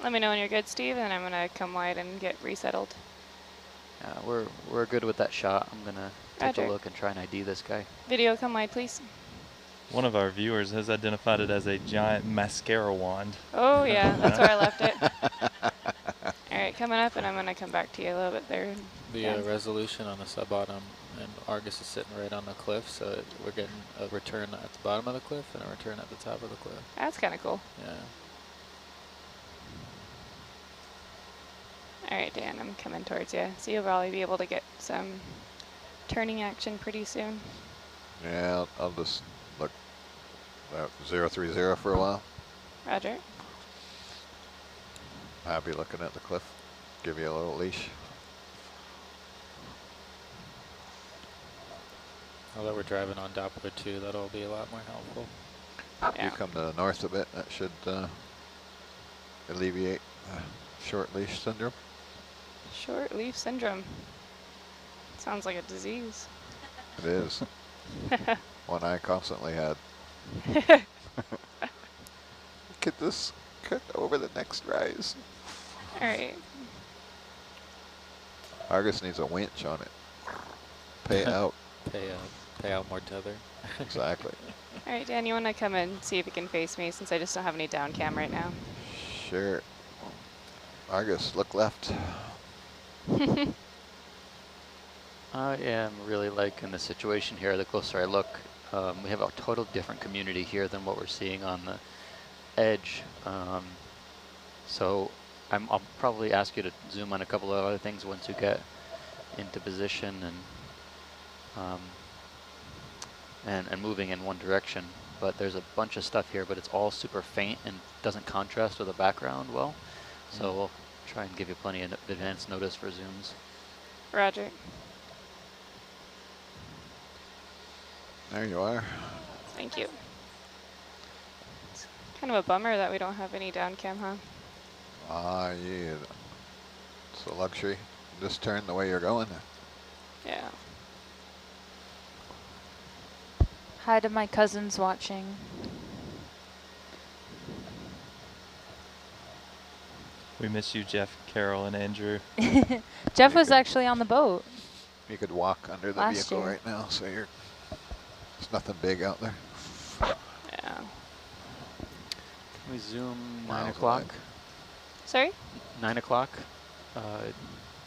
S3: Let me know when you're good, Steve, and I'm gonna come wide and get resettled.
S1: We're good with that shot. I'm gonna take
S3: Roger.
S1: a look and try and ID this guy.
S3: Video, come wide, please.
S6: One of our viewers has identified it as a giant mascara wand.
S3: Oh yeah, that's where I left it. All right, coming up, and I'm gonna come back to you a little bit there.
S4: The
S3: Yeah.
S4: resolution on the sub-bottom, and Argus is sitting right on the cliff, so we're getting a return at the bottom of the cliff and a return at the top of the cliff.
S3: That's kind of cool.
S4: Yeah.
S3: All right, Dan, I'm coming towards you. So you'll probably be able to get some turning action pretty soon.
S2: Yeah, I'll just look at 030 for a while.
S3: Roger.
S2: I'll be looking at the cliff. Give you a little leash.
S4: Although we're driving on Doppler 2, that'll be a lot more helpful.
S3: Yeah.
S2: You come to the north a bit, that should alleviate short leash syndrome.
S3: Short leaf syndrome. Sounds like a disease.
S2: It is. One I constantly had. Get this cut over the next rise.
S3: All right.
S2: Argus needs a winch on it. Pay out.
S4: Pay out more tether.
S2: Exactly.
S3: All right, Dan, you want to come and see if you can face me since I just don't have any down cam right now.
S2: Sure. Argus, look left.
S1: I am really liking the situation here. The closer I look, we have a total different community here than what we're seeing on the edge. So I'll probably ask you to zoom on a couple of other things once you get into position and moving in one direction. But there's a bunch of stuff here, but it's all super faint and doesn't contrast with the background well. So we'll try and give you plenty of advance notice for zooms.
S3: Roger.
S2: There you are.
S3: Thank you. It's kind of a bummer that we don't have any down cam, huh?
S2: Ah, yeah. It's a luxury. Just turn the way you're going.
S3: Yeah.
S5: Hi to my cousins watching.
S6: We miss you, Jeff, Carol, and Andrew.
S5: Jeff was actually on the boat.
S2: You could walk under the
S5: Last
S2: vehicle
S5: year.
S2: right now, so there's nothing big out there.
S3: Yeah.
S1: Can we zoom 9
S2: Miles
S1: o'clock?
S2: away.
S3: Sorry?
S1: 9 o'clock,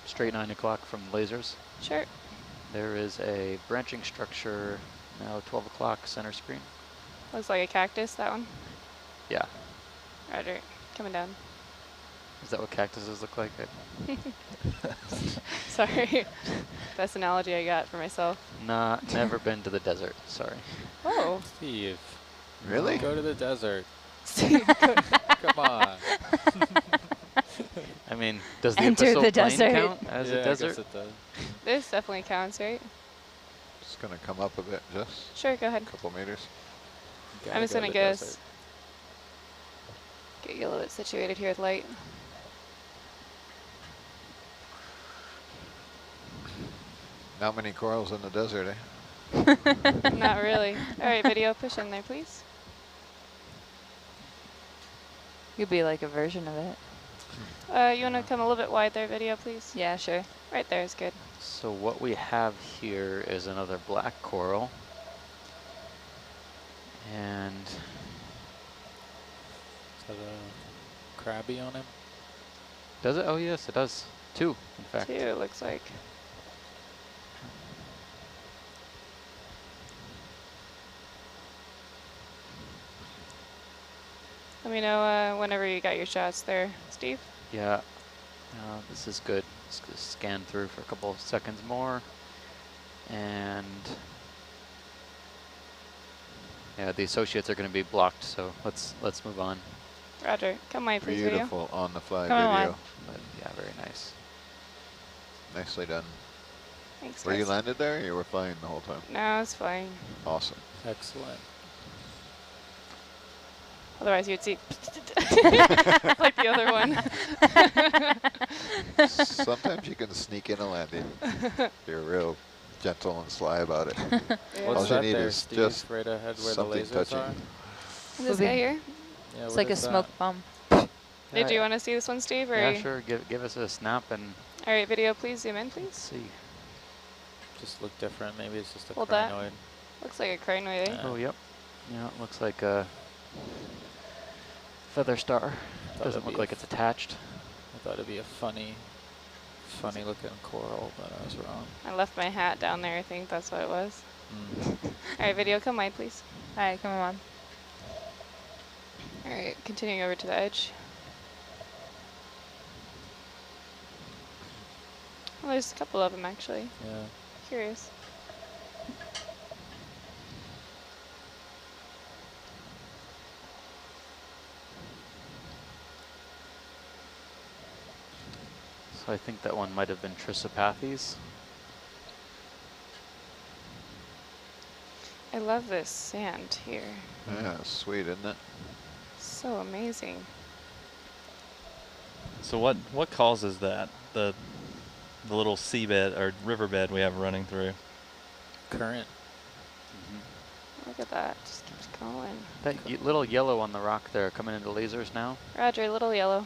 S1: straight 9 o'clock from lasers.
S3: Sure.
S1: There is a branching structure now 12 o'clock center screen.
S3: Looks like a cactus, that one.
S1: Yeah.
S3: Roger. Coming down.
S1: Is that what cactuses look like?
S3: Sorry. Best analogy I got for myself.
S1: Never been to the desert, sorry.
S3: Oh.
S4: Steve.
S2: Really?
S4: Go to the desert.
S3: Steve,
S4: Come on.
S1: I mean, does the
S5: Enter
S1: Abyssal
S5: the
S1: Plain
S5: desert.
S1: count as
S4: Yeah,
S1: a
S4: I
S1: desert?
S4: guess it does.
S3: this definitely counts, right?
S2: Just gonna come up a bit, just
S3: Sure, go ahead.
S2: a couple meters.
S4: Gotta
S3: I'm just
S4: go
S3: gonna
S4: to the
S3: go
S4: desert.
S3: get you a little bit situated here with light.
S2: Not many corals in the desert, eh?
S3: Not really. All right, video, push in there, please.
S5: You'd be like a version of it.
S3: You want to come a little bit wide there, video, please?
S5: Yeah, sure.
S3: Right there is good.
S1: So what we have here is another black coral. And
S4: Is that a crabby on him?
S1: does it? Oh yes, it does. 2, in fact.
S3: 2, it looks like. Let me know whenever you got your shots there, Steve.
S1: Yeah, this is good. Let's just scan through for a couple of seconds more. And yeah, the associates are going to be blocked, so let's move on.
S3: Roger. Come wide, please, video.
S2: Beautiful on the fly
S3: Come on,
S2: video.
S3: wide.
S1: But yeah, very nice.
S2: Nicely done.
S3: Thanks,
S2: Were you
S3: guys.
S2: landed there or you were flying the whole time?
S3: No, it's fine.
S2: Awesome.
S4: Excellent.
S3: Otherwise you'd see like the other one.
S2: Sometimes you can sneak in a landing. You're real gentle and sly about it.
S3: Yeah.
S2: All
S4: What's
S2: you
S4: that
S2: need
S4: there,
S2: is
S4: Steve?
S2: just
S4: Right ahead where the
S2: something
S4: lasers
S2: touching.
S4: are?
S3: This guy here?
S4: Yeah,
S5: It's
S4: what
S5: like a
S4: is
S5: smoke
S4: that?
S5: bomb.
S3: Did you want to see this one, Steve? Or
S1: Yeah, sure. Give us a snap and
S3: All right, video, please zoom in,
S1: let's
S3: please.
S1: see.
S4: Just look different. Maybe it's just a
S3: Hold that.
S4: crinoid.
S3: Looks like a crinoid. Eh?
S4: Yeah.
S1: Oh, yep. Yeah, it looks like a feather star.
S4: Thought
S1: Doesn't
S4: it'd
S1: look
S4: be
S1: like it's attached.
S4: I thought it'd be a funny looking coral, but I was wrong.
S3: I left my hat down there. I think that's what it was.
S4: Mm.
S3: All right, video, come wide, please.
S5: All right, come on.
S3: All right, continuing over to the edge. Well, there's a couple of them actually.
S4: Yeah.
S3: Curious.
S1: So I think that one might have been Trisopathes.
S3: I love this sand here.
S2: Yeah, sweet, isn't it?
S3: So amazing.
S6: So what causes that? The little seabed or riverbed we have running through.
S4: Current.
S3: Look at that. Just keeps going.
S1: That little yellow on the rock there coming into lasers now.
S3: Roger, little yellow.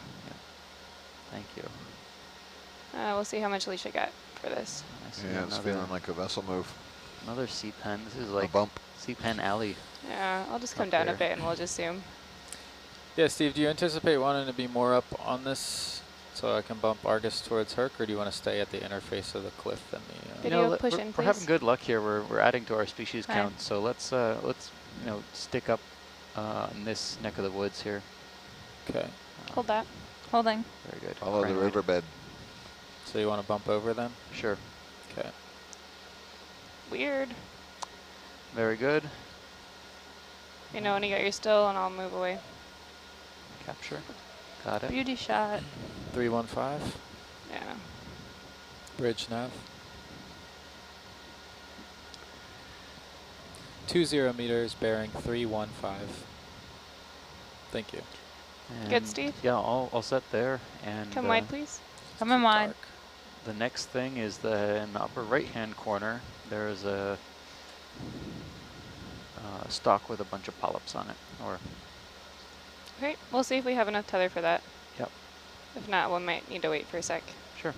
S1: Thank you.
S3: We'll see how much leash I got for this.
S1: I see
S2: Yeah, it's feeling like a vessel move.
S1: another sea pen. This is
S2: A
S1: like
S2: bump.
S1: sea pen alley.
S3: Yeah, I'll just come
S1: Up
S3: down
S1: there.
S3: a bit and we'll just zoom.
S4: Yeah, Steve, do you anticipate wanting to be more up on this so I can bump Argus towards Herc, or do you want to stay at the interface of the cliff and the...
S3: Video
S1: let-
S3: push
S1: we're,
S3: in,
S1: we're having
S3: please.
S1: good luck here. We're adding to our species
S5: All right.
S1: count. So let's stick up in this neck of the woods here.
S4: Okay.
S3: Hold that.
S5: Holding.
S1: Very good.
S2: Follow the
S1: Crinoid.
S2: riverbed.
S4: So you want to bump over then?
S1: Sure.
S4: Okay.
S3: Weird.
S1: Very good.
S3: You know when you got your still and I'll move away.
S1: Capture. Got it.
S5: Beauty shot.
S4: 315.
S3: Yeah.
S4: Bridge nav. 20 meters, bearing 315. Thank you.
S3: Good,
S1: And
S3: Steve?
S1: Yeah, all set there. And
S3: Come wide, please.
S5: Come in wide.
S4: Dark.
S1: the next thing is in the upper right-hand corner, there's a stalk with a bunch of polyps on it. Or
S3: Great. We'll see if we have enough tether for that.
S1: Yep.
S3: If not, we might need to wait for a sec.
S1: sure.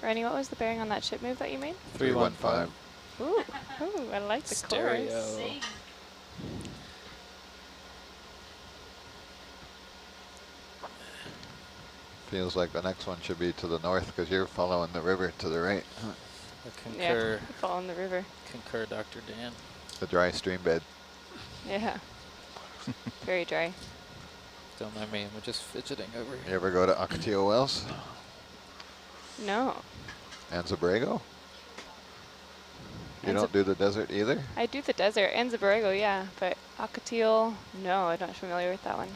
S3: Rennie, what was the bearing on that ship move that you made?
S2: 315.
S3: Ooh, ooh, I like the
S4: Stereo.
S3: chorus.
S2: Feels like the next one should be to the north because you're following the river to the right.
S4: I
S3: Yeah,
S4: concur.
S3: we fall in the river.
S4: Concur, Dr. Dan.
S2: The dry stream bed.
S3: Yeah. Very dry.
S4: Don't mind me, we're just fidgeting over
S2: You
S4: here.
S2: ever go to Ocotillo Wells?
S3: No.
S2: Anza-Borrego? You don't do the desert either?
S3: I do the desert and Zaborrego, yeah, but Ocotillo, no, I'm not familiar with that one.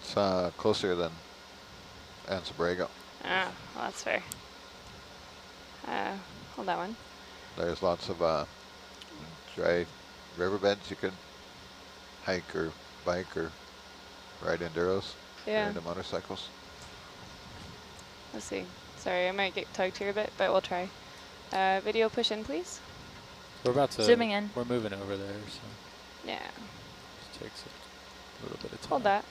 S2: It's closer than Anza-Borrego.
S3: Ah, well, that's fair. Hold that one.
S2: There's lots of dry riverbeds you can hike or bike or ride enduros,
S3: Yeah,
S2: ride the motorcycles.
S3: let's see. Sorry, I might get tugged here a bit, but we'll try. Video push in, please.
S4: We're about to...
S5: Zooming in.
S4: We're moving over there, so
S3: Yeah,
S4: it takes a little bit of time.
S3: hold that.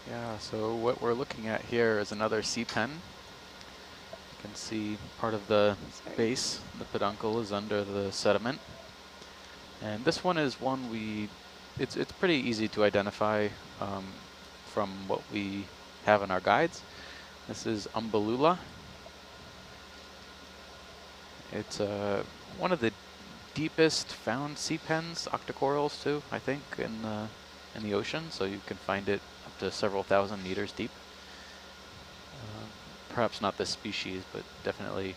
S1: Yeah, so what we're looking at here is another sea pen. You can see part of the
S3: Sorry.
S1: base, the peduncle is under the sediment. And this one is one it's pretty easy to identify from what we have in our guides. This is Umbellula. It's one of the deepest found sea pens, octocorals too, I think, in the ocean. So you can find it up to several thousand meters deep. Perhaps not this species, but definitely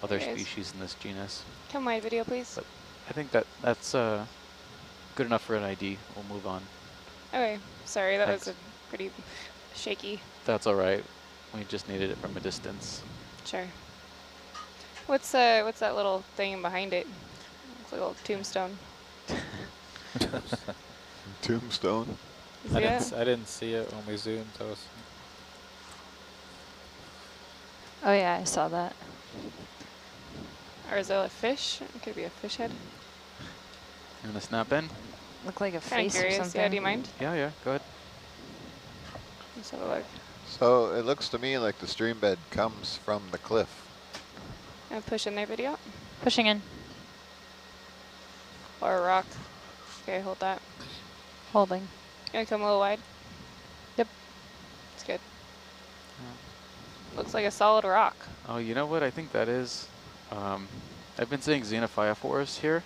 S1: other
S3: There it is.
S1: species in this genus.
S3: Come wide video, please.
S1: But I think that's good enough for an ID. We'll move on.
S3: Okay, sorry, that
S1: Thanks.
S3: was a pretty shaky.
S1: That's all right. We just needed it from a distance.
S3: Sure. What's that little thing behind it? Looks like a little tombstone.
S2: Tombstone.
S3: You see that?
S4: I didn't see it when we zoomed. I was
S5: Oh yeah, I saw that.
S3: Or is that a fish? It could be a fish head.
S1: You want to snap in?
S5: Looked like a
S3: Kind of
S5: face or
S3: curious.
S5: something.
S3: Yeah, do you mind?
S1: Yeah, go ahead.
S3: Let's have a look.
S2: So it looks to me like the stream bed comes from the cliff.
S3: Gonna push in there, video.
S5: Pushing in.
S3: Or a rock. Okay, hold that.
S5: Holding.
S3: Gonna come a little wide.
S5: Yep.
S3: It's good. Looks like a solid rock.
S1: Oh, you know what I think that is? I've been seeing xenophyophores here,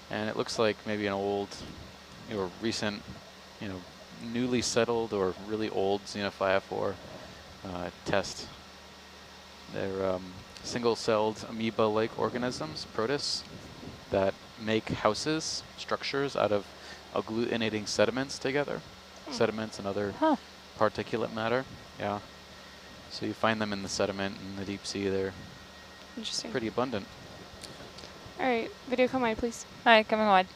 S1: and it looks like maybe an old, recent, newly settled or really old xenophyophore test. They're single-celled amoeba-like organisms, protists, that make houses, structures out of agglutinating sediments together. Sediments and other particulate matter. Yeah. So you find them in the sediment in the deep sea. They're
S3: Interesting.
S1: pretty abundant.
S3: All right, video come wide, please.
S5: Alright, coming wide.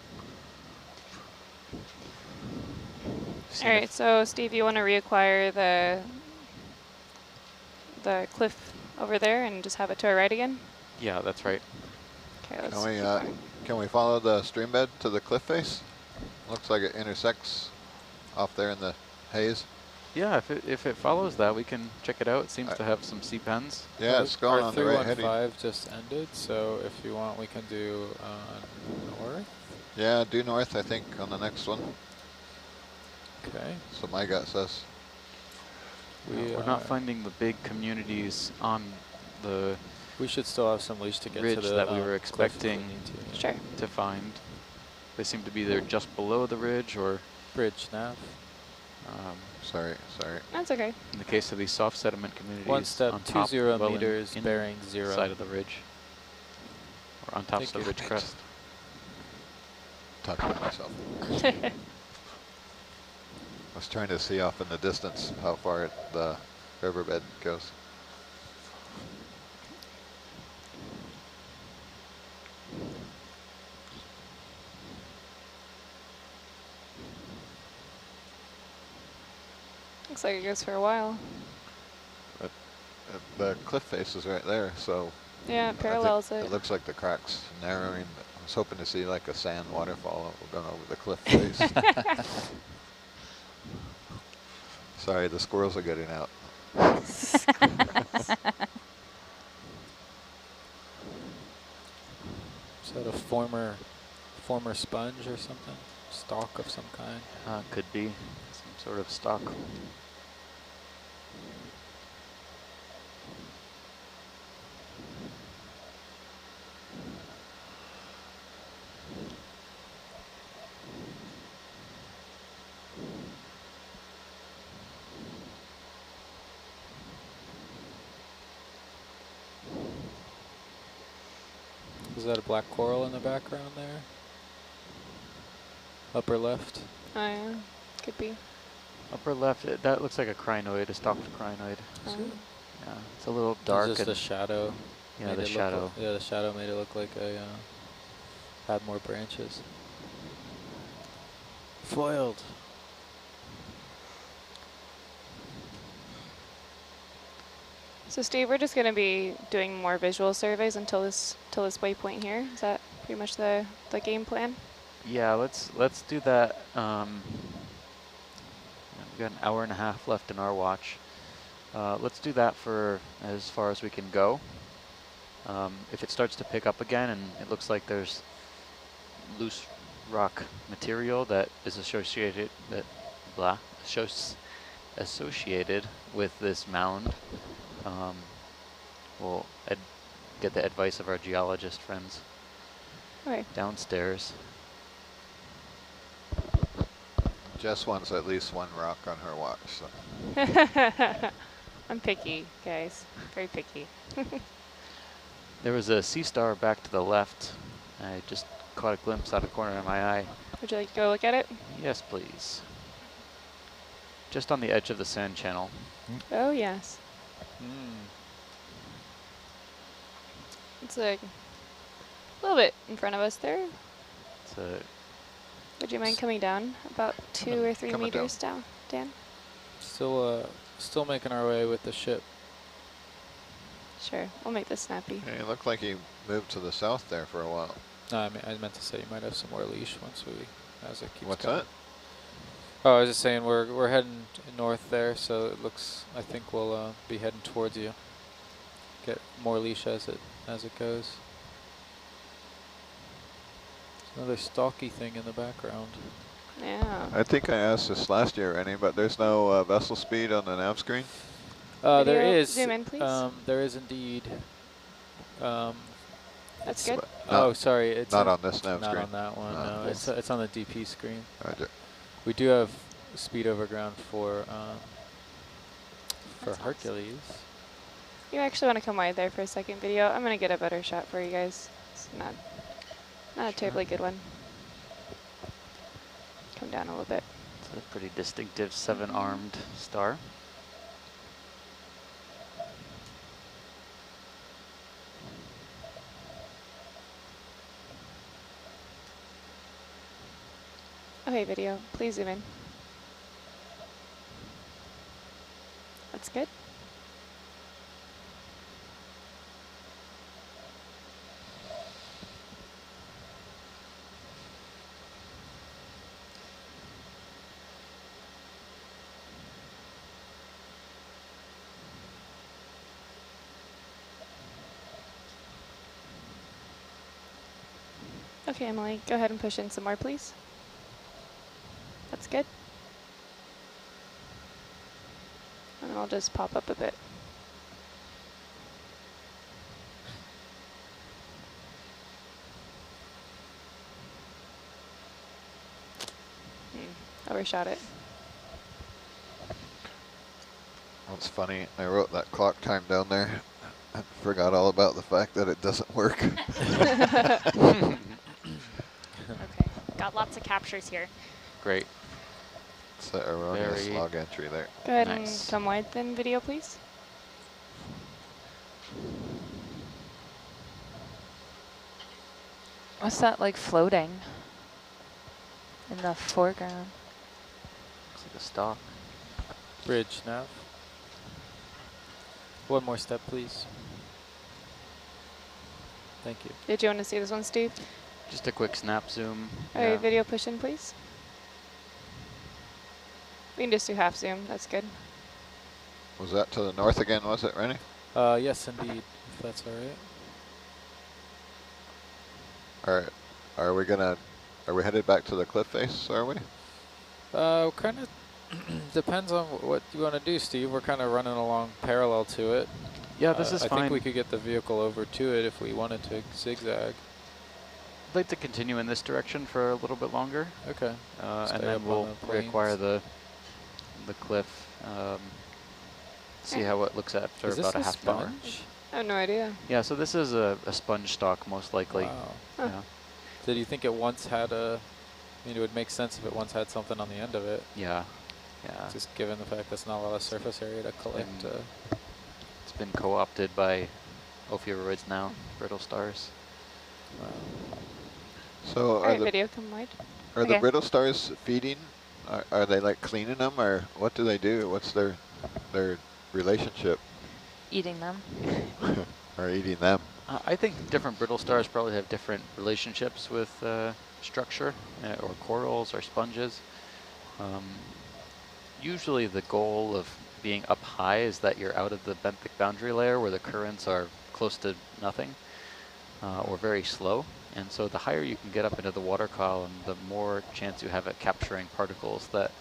S3: All right, so Steve, you want to reacquire the cliff over there and just have it to our right again?
S1: Yeah, that's right.
S3: Okay, let's
S2: Can we
S3: keep going.
S2: can we follow the stream bed to the cliff face? Looks like it intersects off there in the haze.
S1: Yeah, if it follows that, we can check it out. It seems to have some sea pens.
S2: Yeah, it's going on the right heading.
S4: R315 just ended, so if you want, we can do north.
S2: Yeah, due north, I think, on the next one.
S4: Okay.
S2: So my gut says.
S1: We're not finding the big communities on the
S4: We should still have some leash to get
S1: ridge
S4: to the
S1: that we were
S4: cliff if we
S1: expecting
S4: need to, yeah.
S3: Sure.
S1: to find. They seem to be either just below the ridge or,
S4: Bridge nav.
S2: Sorry.
S3: That's okay.
S1: in the case of these soft sediment communities,
S4: One step,
S1: on top,
S4: 20
S1: well
S4: meters,
S1: in
S4: bearing 0.
S1: side of the ridge, or on top of
S4: Thank
S1: the
S4: you.
S1: ridge crest.
S2: Talk about myself. I was trying to see off in the distance how far the riverbed goes.
S3: Looks like it goes for a while.
S2: The cliff face is right there, so
S3: Yeah, it
S2: I think
S3: parallels it.
S2: it looks like the crack's narrowing. I was hoping to see like a sand waterfall going over the cliff face. Sorry, the squirrels are getting out.
S4: Is that a former sponge or something? Stalk of some kind?
S1: Could be some sort of stock.
S4: Is that a black coral in the background there? Upper left?
S3: Oh, yeah. Could be.
S1: Upper left, that looks like a crinoid, a stalked crinoid. Yeah, it's a little dark.
S4: Just
S1: and
S4: the shadow.
S1: yeah,
S4: made
S1: the
S4: it look
S1: shadow.
S4: yeah, the shadow made it look like a had more branches. Foiled.
S3: So Steve, we're just going to be doing more visual surveys until this waypoint here. Is that pretty much the game plan?
S1: Yeah, let's do that. We've got an hour and a half left in our watch. Let's do that for as far as we can go. If it starts to pick up again and it looks like there's loose rock material that is associated associated with this mound, we'll get the advice of our geologist friends downstairs.
S2: Jess wants at least one rock on her watch. So.
S3: I'm picky, guys. Very picky.
S1: There was a sea star back to the left. I just caught a glimpse out of the corner of my eye.
S3: Would you like to go look at it?
S1: Yes, please. Just on the edge of the sand channel.
S3: Oh, yes.
S4: Mm.
S3: It's a little bit in front of us there.
S1: It's a
S3: Would you mind coming down about 2 or 3
S2: coming
S3: meters down, Dan?
S4: Still making our way with the ship.
S3: Sure, we'll make this snappy.
S2: Yeah, it looked like he moved to the south there for a while.
S4: No, I meant to say you might have some more leash as it keeps
S2: What's
S4: going.
S2: that?
S4: Oh, I was just saying we're heading north there, so it looks. I think we'll be heading towards you. Get more leash as it goes. There's another stalky thing in the background.
S3: Yeah.
S2: I think I asked this last year, Rennie, but there's no vessel speed on the nav screen.
S4: There
S3: Video,
S4: is.
S3: zoom in, please.
S4: There is indeed.
S3: That's good.
S4: Oh, sorry. It's
S2: not on this nav
S4: not
S2: screen.
S4: on that one.
S2: No.
S4: No, it's on the DP screen.
S2: Roger.
S4: We do have speed over ground for
S3: That's
S4: Hercules.
S3: You actually want to come wide there for a second video. I'm going to get a better shot for you guys. It's not a terribly good one. Come down a little bit.
S1: It's a pretty distinctive 7-armed star.
S3: Okay, video, please zoom in. That's good. Okay, Emily, go ahead and push in some more, please. That's good. And I'll just pop up a bit. Overshot it.
S2: That's funny. I wrote that clock time down there. I forgot all about the fact that it doesn't work.
S8: Okay, got lots of captures here.
S1: Great.
S2: It's the erroneous
S1: Very
S2: log entry there.
S3: Go ahead
S1: Nice.
S3: and come wide then, video, please.
S5: What's that like floating in the foreground?
S1: Looks like a stalk.
S4: Bridge nav. One more step, please. Thank you.
S3: Did you want to see this one, Steve?
S1: Just a quick snap zoom.
S3: All right, video push in, please. We can just do half zoom. That's good.
S2: Was that to the north again, was it, Rennie?
S4: Yes, indeed, if that's all right.
S2: All right. Are we headed back to the cliff face, are we?
S4: Kind of depends on what you want to do, Steve. We're kind of running along parallel to it.
S1: Yeah, this is
S4: I
S1: fine.
S4: think we could get the vehicle over to it if we wanted to zigzag.
S1: I'd like to continue in this direction for a little bit longer.
S4: Okay.
S1: And
S4: Stay
S1: then
S4: up on
S1: we'll
S4: the plains.
S1: reacquire the cliff. See how it looks after
S4: Is this
S1: about a
S4: a
S1: half an hour.
S4: sponge?
S3: I have no idea.
S1: Yeah, so this is a sponge stock, most likely.
S4: Wow.
S3: Huh.
S1: Yeah.
S4: Did you think it once had a? I mean, it would make sense if it once had something on the end of it.
S1: Yeah. Yeah.
S4: Just given the fact there's not a lot of surface area to collect.
S1: It's been co-opted by ophiuroids now, brittle stars.
S4: Wow.
S2: So
S3: All right, video, come wide.
S2: are the
S5: Okay.
S2: brittle stars feeding? Are they like cleaning them, or what do they do? What's their relationship?
S5: Eating them.
S2: Or eating them?
S1: I think different brittle stars probably have different relationships with structure or corals or sponges. Usually the goal of being up high is that you're out of the benthic boundary layer where the currents are close to nothing or very slow. And so the higher you can get up into the water column, the more chance you have at capturing particles that